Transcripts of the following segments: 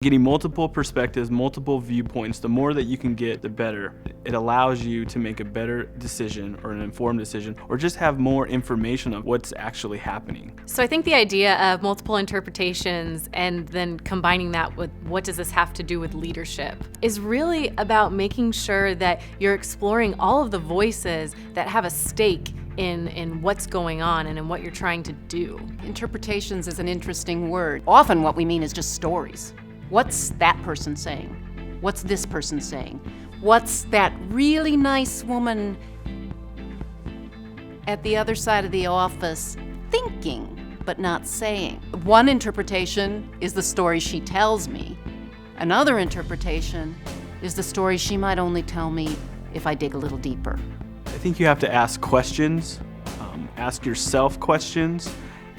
Getting multiple perspectives, multiple viewpoints, the more that you can get, the better. It allows you to make a better decision or an informed decision, or just have more information of what's actually happening. So I think the idea of multiple interpretations and then combining that with what does this have to do with leadership is really about making sure that you're exploring all of the voices that have a stake in what's going on and in what you're trying to do. Interpretations is an interesting word. Often what we mean is just stories. What's that person saying? What's this person saying? What's that really nice woman at the other side of the office thinking but not saying? One interpretation is the story she tells me. Another interpretation is the story she might only tell me if I dig a little deeper. I think you have to ask questions, ask yourself questions,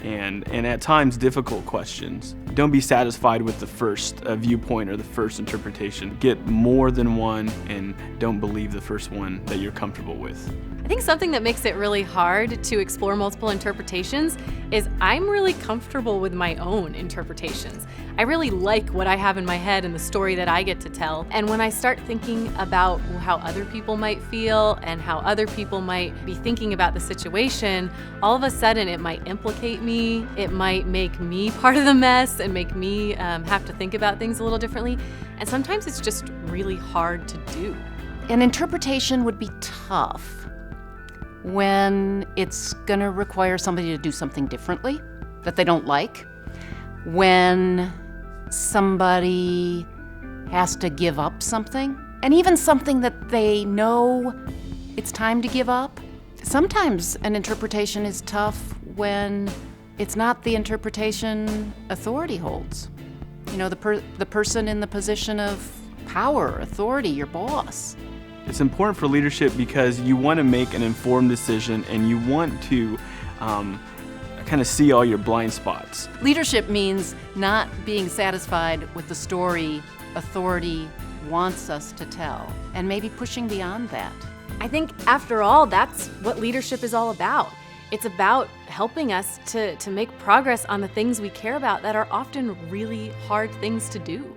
and at times difficult questions. Don't be satisfied with the first viewpoint or the first interpretation. Get more than one, and don't believe the first one that you're comfortable with. I think something that makes it really hard to explore multiple interpretations is I'm really comfortable with my own interpretations. I really like what I have in my head and the story that I get to tell. And when I start thinking about how other people might feel and how other people might be thinking about the situation, all of a sudden it might implicate me, it might make me part of the mess and make me have to think about things a little differently. And sometimes it's just really hard to do. An interpretation would be tough when it's going to require somebody to do something differently that they don't like, when somebody has to give up something, and even something that they know it's time to give up. Sometimes an interpretation is tough when it's not the interpretation authority holds. You know, the person in the position of power, authority, your boss. It's important for leadership because you want to make an informed decision and you want to kind of see all your blind spots. Leadership means not being satisfied with the story authority wants us to tell, and maybe pushing beyond that. I think after all, that's what leadership is all about. It's about helping us to make progress on the things we care about that are often really hard things to do.